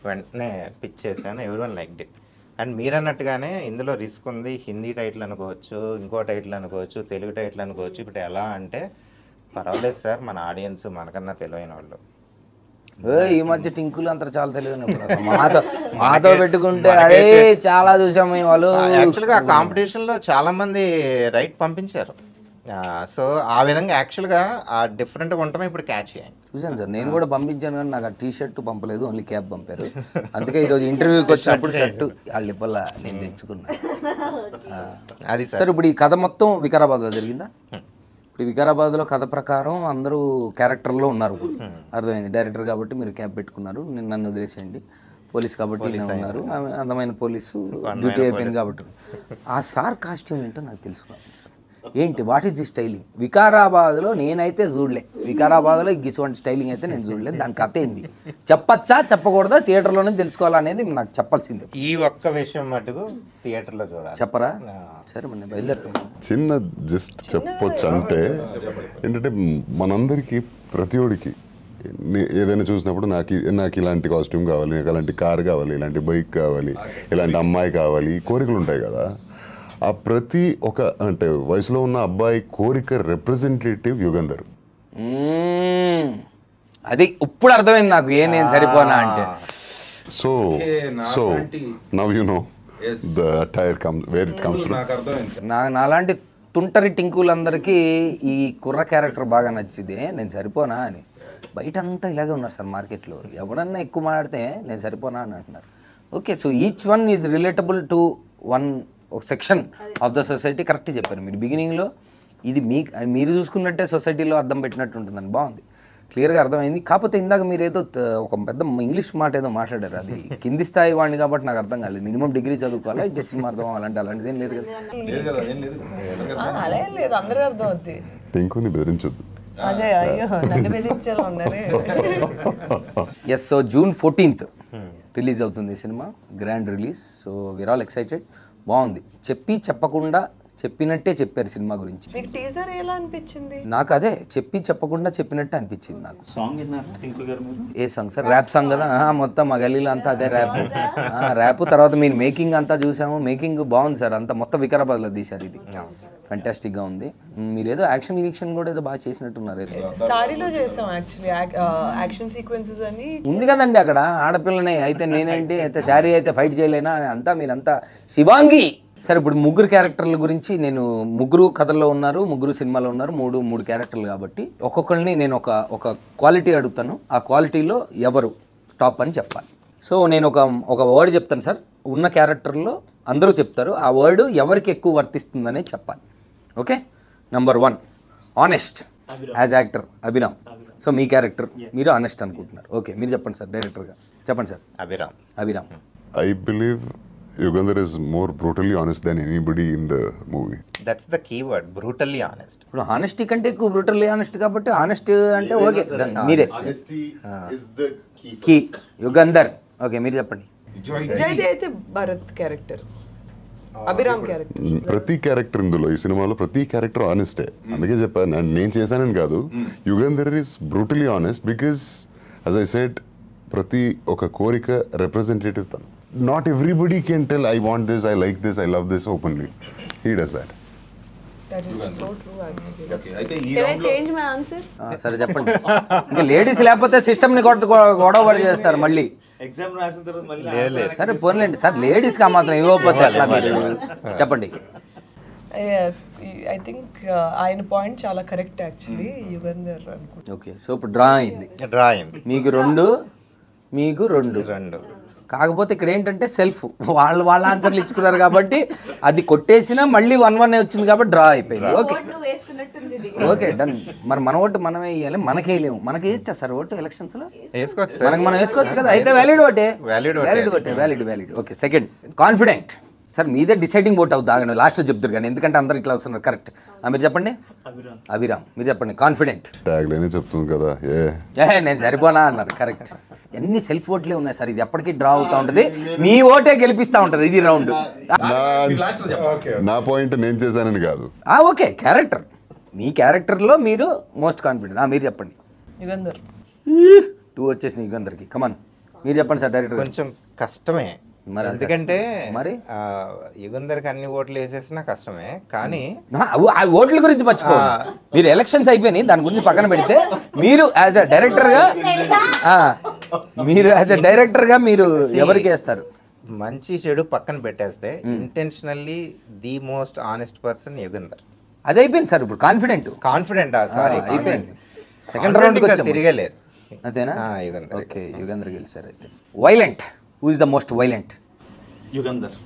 వెంటనే పిచ్ చేశాను. Everyone liked it. అండ్ మీరు అన్నట్టుగానే ఇందులో రిస్క్ ఉంది. హిందీ టైటిల్ అనుకోవచ్చు, ఇంకో టైటిల్ అనుకోవచ్చు, తెలుగు టైటిల్ అనుకోవచ్చు. ఇప్పుడు ఎలా అంటే పర్వాలేదు సార్, మన ఆడియన్స్ మనకన్నా తెలివైన వాళ్ళు. ఈ మధ్య టింకులు అంతా చాలా తెలియదు మాతో పెట్టుకుంటే అదే చాలా చూసాము వాళ్ళు. యాక్చువల్గా ఆ కాంపిటీషన్లో చాలా మంది రైట్ పంపించారు. సో ఆ విధంగా యాక్చువల్గా ఆ డిఫరెంట్గా ఉండటమే ఇప్పుడు క్యాచ్ అయ్యాయి. చూసాను సార్, నేను కూడా పంపించాను కానీ నాకు ఆ టీ షర్ట్ పంపలేదు, ఓన్లీ క్యాప్ పంపారు. అందుకే ఈరోజు ఇంటర్వ్యూకి వచ్చినప్పుడు షర్ట్ వాళ్ళ ఇవ్వాల నేను తెచ్చుకున్నాను. అది సార్ ఇప్పుడు ఈ కథ మొత్తం వికారాబాద్లో జరిగిందా? ఇప్పుడు వికారాబాద్లో కథ ప్రకారం అందరూ క్యారెక్టర్లో ఉన్నారు. ఇప్పుడు అర్థమైంది, డైరెక్టర్ కాబట్టి మీరు క్యాప్ పెట్టుకున్నారు, నేను నన్ను వదిలేసేయండి, పోలీస్ కాబట్టి నేను ఉన్నారు, అందమైన పోలీసు డ్యూటీ అయిపోయింది కాబట్టి. ఆ సార్ కాస్ట్యూమ్ ఏంటో నాకు తెలుసుకున్నాను సార్. ఏంటి, వాట్ ఈస్ ది స్టైలింగ్? వికారాబాద్లో నేనైతే చూడలే, వికారాబాద్లో ఇటువంటి స్టైలింగ్ అయితే నేను చూడలేదు. దాని కథ ఏంది, చెప్పచ్చా చెప్పకూడదా, థియేటర్లోనే తెలుసుకోవాలనేది నాకు చెప్పాల్సిందే. ఈ ఒక్క విషయం మటుకు థియేటర్లో చూడాలి. చెప్పరా? సరే మన బయలుదేరుతాం. చిన్న జస్ట్ చెప్పొచ్చు అంటే ఏంటంటే మనందరికీ ప్రతి ఒడికి ఏదైనా చూసినప్పుడు నాకు ఇలాంటి కాస్ట్యూమ్ కావాలి, నాకు అలాంటి కార్ కావాలి, ఇలాంటి బైక్ కావాలి, ఇలాంటి అమ్మాయి కావాలి, కోరికలు ఉంటాయి కదా. ఆ ప్రతి ఒక అంటే వయసులో ఉన్న అబ్బాయి కోరిక రిప్రజెంటేటివ్ యుగంధర్. అది ఇప్పుడు అర్థమైంది నాకు, నేను సరిపోనా అంటే. So now you know the tyre comes where it comes from. నాలాంటి తుంటరి టింకులందరికీ ఈ కుర్ర క్యారెక్టర్ బాగా నచ్చింది, నేను సరిపోనా అని. బయట అంతా ఇలాగే ఉన్నారు సార్ మార్కెట్లో, ఎవడన్నా ఎక్కువ మాట్లాడితే నేను సరిపోనా అని అంటున్నారు. Okay, so each one is relatable to one ఒక section of the society. Correct చెప్పారు మీరు బిగినింగ్లో. ఇది మీరు చూసుకున్నట్టే సొసైటీలో అర్థం పెట్టినట్టు ఉంటుందని. బాగుంది, క్లియర్గా అర్థమైంది. కాకపోతే ఇందాక మీరు ఏదో ఒక పెద్ద ఇంగ్లీష్ మాట ఏదో మాట్లాడారు, అది కింది స్థాయి వాడిని కాబట్టి నాకు అర్థం కాలేదు. మినిమం డిగ్రీ చదువుకోవాలా, ఇట్టే సినిమా అర్థం అలాంటిది ఏం లేదు కదా? అలా ఏం లేదు, అందరూ అర్థం అవుతుంది. ఇంకొని బెదిరించొద్దు. అదే, అయ్యో నన్ను బెదిరించారు అన్నారే. Yes, so June 14th release అవుతుంది సినిమా, grand release. So we're all excited. బాగుంది, చెప్పి చెప్పకుండా చెప్పినట్టే చెప్పారు సినిమా గురించి. మీకు టీజర్ ఎలా అనిపించింది? నాకు అదే చెప్పి చెప్పకుండా చెప్పినట్టే అనిపించింది నాకు. సాంగ్ విన్నారా టింకు గారు మీరు? ఏ సాంగ్ సార్? ర్యాప్ సాంగ్ కదా, మొత్తం మా గల్లీలో అంతా అదే ర్యాప్. తర్వాత మీరు మేకింగ్ అంతా చూసాము, మేకింగ్ బాగుంది సార్, అంతా మొత్తం వికారాబాద్లో తీశారు. ఇది ఫంటాస్టిక్గా ఉంది. మీరు ఏదో యాక్షన్ కూడా ఏదో బాగా చేసినట్టున్నారు. సారీలో చేసాం యాక్చువల్లీ, యాక్షన్ సీక్వెన్సెస్ అని ఉంది కదండి అక్కడ, ఆడపిల్లనే అయితే నేనేంటి అయితే శారీ అయితే ఫైట్ చేయలేనా అంతా మీరంతా శివాంగి. సరే, ఇప్పుడు ముగ్గురు క్యారెక్టర్ల గురించి, నేను ముగ్గురు కథల్లో ఉన్నారు, ముగ్గురు సినిమాలో ఉన్నారు, మూడు క్యారెక్టర్లు కాబట్టి ఒక్కొక్కరిని నేను ఒక క్వాలిటీ అడుగుతాను, ఆ క్వాలిటీలో ఎవరు టాప్ అని చెప్పాలి. సో నేను ఒక వర్డ్ చెప్తాను సార్, ఉన్న క్యారెక్టర్లో అందరూ చెప్తారు, ఆ వర్డ్ ఎవరికి ఎక్కువ వర్తిస్తుందనే చెప్పాలి. Okay, number 1 honest as actor Abhiram. So మీ క్యారెక్టర్ మీరు ఆనెస్ట్ అనుకుంటున్నారు. ఓకే, మీరు చెప్పండి సార్, డైరెక్టర్గా చెప్పండి sir. Abhiram. I believe Yugandhar is more brutally honest than anybody in the movie. That's the keyword, brutally honest. ఇప్పుడు ఆనెస్టీ కంటే ఎక్కువ బ్రూటల్లీ ఆనెస్ట్ కాబట్టి ఆనెస్ట్ అంటే ఓకే, మీరే is the key. Yugandhar. Okay, మీరు చెప్పండి. విజయ్ది అయితే భరత్ క్యారెక్టర్, అభిరామ్ క్యారెక్టర్. ప్రతి క్యారెక్టర్ ఇందులో ఈ సినిమాలో ప్రతి క్యారెక్టర్ ఆనెస్టే. అందుకే చెప్పాను, నేను చేశానని కాదు. Yugandhar is brutally honest because as I said, ప్రతి ఒక కోరిక రిప్రజెంటేటివ్ తను. Not everybody can tell I want this, I like this, I love this openly. He does that. That is so true actually. Okay, అయితే ఈ Can I round లో change my answer? సరే చెప్పండి. ఇంకా లేడీస్ లేకపోతే సిస్టమ్ని గొడవ చేస్తారు మళ్ళీ. ఎగ్జామ్ రాసిన తర్వాత మళ్ళీ సరే పోన్లేండి సార్, లేడీస్కి మాత్రం ఇవ్వకపోతే ఎట్లా మీరు? చెప్పండి. ఐ థింక్ ఆయన పాయింట్ చాలా కరెక్ట్ యాక్చువల్లీ, యుగంధర్ అనుకుంటా. ఓకే, సో ఇప్పుడు డ్రా అయింది. మీకు 2 కాకపోతే ఇక్కడ ఏంటంటే సెల్ఫ్ వాళ్ళ ఆన్సర్లు ఇచ్చుకున్నారు కాబట్టి అది కొట్టేసినా మళ్ళీ 1-1 వచ్చింది కాబట్టి డ్రా అయిపోయింది. Okay okay done. మరి మన ఓటు మనమే వేయాలి, మనకే వేయలేము. మనకి వేయచ్చా సార్ ఓటు ఎలక్షన్స్లో? మనం వేసుకోవచ్చు కదా. అయితే వ్యాలిడ్ ఓటే. Okay, second confident. సార్ మీదే డిసైడింగ్ ఓట్ అవుతుంది, ఆగండి లాస్ట్లో చెప్తారు కానీ, ఎందుకంటే అందరు ఇట్లా వస్తున్నారు. కరెక్ట్, మీరు చెప్పండి. అభిరామ్ మీరు చెప్పండి. కాన్ఫిడెంట్ ట్యాగ్లైనే చెప్తుంది కదా, నేను సరిపోనా అన్నారు. కరెక్ట్. ఎన్ని సెల్ఫ్ ఓట్లే ఉన్నాయి సార్, ఇది ఎప్పటికీ డ్రా అవుతూ ఉంటుంది, మీ ఓటే గెలిపిస్తూ ఉంటుంది ఇది రౌండ్. నా పాయింట్ నేను చేశానని కాదు. ఓకే, క్యారెక్టర్, మీ క్యారెక్టర్లో మీరు మోస్ట్ కాన్ఫిడెంట్. మీరు చెప్పండి. యుగంధర్. 2 వచ్చేసి యుగంధర్కి. కమాన్ మీరు చెప్పండి సార్. డైరెక్టర్ కొంచెం కష్టమే, మరి ఎందుకంటే మరి యుగంధర్కి అన్ని ఓట్లు వేసేసినా కష్టమే. కానీ ఆ ఓట్ల గురించి మర్చిపో, మీరు ఎలక్షన్స్ అయిపోయినాయి దాని గురించి పక్కన పెడితే మీరు యాజ్ అ డైరెక్టర్గా మీరు ఎవరికి వేస్తారు? మంచి చెడు పక్కన పెట్టేస్తే intentionally the most honest person Yugandhar. అది అయిపోయింది సార్, ఇప్పుడు కాన్ఫిడెంట్ సారీ అయిపోయింది. సెకండ్ రౌండ్కి వచ్చాము. తిరగలేదు అంతేనా? యుగంధర్. ఓకే, యుగంధర్ గెలిచారు. అయితే violent, who is the most violent? Yugandhar.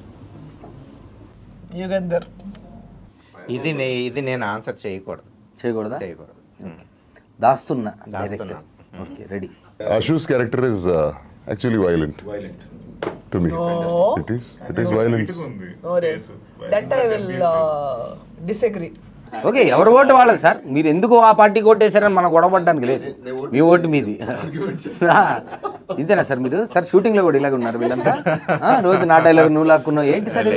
ఇది నేను ఆన్సర్ చేయకూడదా? దాస్తున్నా. Okay, ready. Ashu's character is actually violent to me. It is violence. That I will disagree. Okay, ఎవరు ఓటు వాళ్ళది సార్. మీరు ఎందుకు ఆ పార్టీకి ఓటు వేసారని మనం గొడవపడడానికి లేదు. మీ ఓటు మీది. ఇంతేనా సార్ మీరు? సార్ షూటింగ్లో కూడా ఇలాగ ఉన్నారు వీళ్ళంతా. రోజు నా డైలాగ్ నువ్వు లాక్కున్నావు ఏంటి సార్?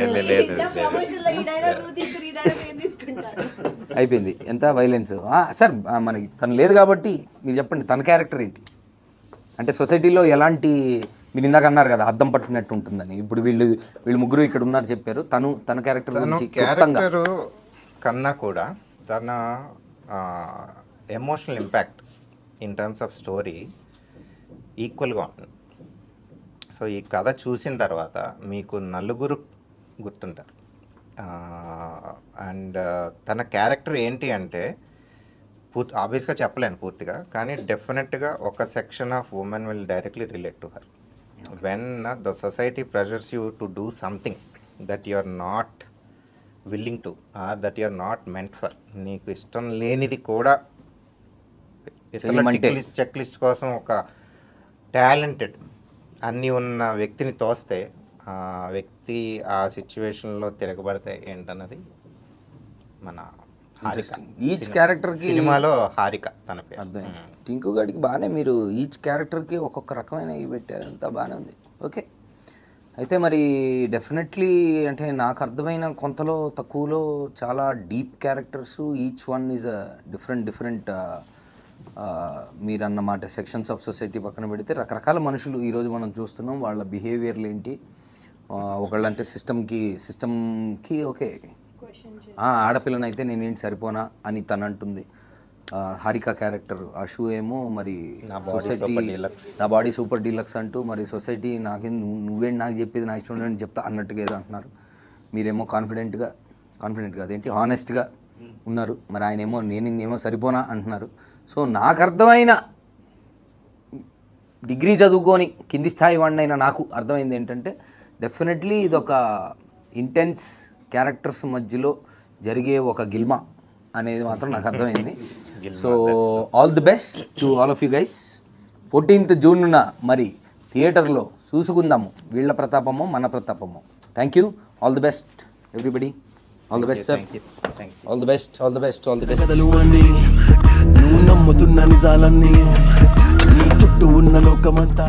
అయిపోయింది. ఎంత వైలెన్స్ సార్. మనకి తను లేదు కాబట్టి మీరు చెప్పండి, తన క్యారెక్టర్ ఏంటి? అంటే సొసైటీలో ఎలాంటి, మీరు ఇందాక అన్నారు కదా అద్దం పట్టినట్టు ఉంటుందని, ఇప్పుడు వీళ్ళు ముగ్గురు ఇక్కడ ఉన్నారు చెప్పారు. తన క్యారెక్టర్ కన్నా కూడా తన emotional impact in terms of story ఈక్వల్గా ఉంటుంది. సో ఈ కథ చూసిన తర్వాత మీకు నలుగురు గుర్తుంటారు. అండ్ తన క్యారెక్టర్ ఏంటి అంటే ఆబ్వియస్గా చెప్పలేను పూర్తిగా, కానీ డెఫినెట్గా ఒక section of women will directly relate to her. When the society pressures you to do something that you are not willing to, that you are not meant for, నీకు ఇష్టం లేనిది కూడా చెక్ లిస్ట్ కోసం ఒక టాలెంటెడ్ అన్నీ ఉన్న వ్యక్తిని తోస్తే ఆ వ్యక్తి ఆ సిచ్యువేషన్లో తిరగబడితే ఏంటన్నది మన ఈచ్ క్యారెక్టర్కి సినిమాలో హారిక తన పేరు. అర్థం. టింకు గాడికి బాగానే మీరు ఈచ్ క్యారెక్టర్కి ఒక్కొక్క రకమైన ఇవి పెట్టారు, అంతా బాగానే ఉంది. ఓకే, అయితే మరి డెఫినెట్లీ అంటే నాకు అర్థమైన కొంతలో తక్కువలో చాలా deep characters, each one is a different మీరు అన్నమాట సెక్షన్స్ ఆఫ్ సొసైటీ పక్కన పెడితే రకరకాల మనుషులు ఈరోజు మనం చూస్తున్నాం. వాళ్ళ బిహేవియర్లు ఏంటి, ఒకళ్ళంటే సిస్టమ్కి ఓకే ఆడపిల్లనైతే నేనేంటి సరిపోనా అని తను అంటుంది. హారిక క్యారెక్టర్ అషు ఏమో మరి సొసైటీ నా బాడీ సూపర్ డీలక్స్ అంటూ మరి సొసైటీ నాకేం నువ్వేంటి నాకు చెప్పేది నా ఇష్టం అని చెప్తా అన్నట్టుగా ఏదో అంటున్నారు. మీరేమో కాన్ఫిడెంట్గా అదేంటి హానెస్ట్గా ఉన్నారు. మరి ఆయన ఏమో నేనేమో సరిపోనా అంటున్నారు. సో నాకు అర్థమైన డిగ్రీ చదువుకొని కింది స్థాయి వాడినైనా నాకు అర్థమైంది ఏంటంటే డెఫినెట్లీ ఇదొక ఇంటెన్స్ క్యారెక్టర్స్ మధ్యలో జరిగే ఒక గిల్మా అనేది మాత్రం నాకు అర్థమైంది. So all the best to all of you guys. 14th జూన్న మరి థియేటర్లో చూసుకుందాము వీళ్ళ ప్రతాపము మన ప్రతాపము. Thank you. All the best everybody. All the best sir. All the best. నువ్వు నమ్ముతున్న నిజాలన్నీ నీ చుట్టూ ఉన్న లోకమంతా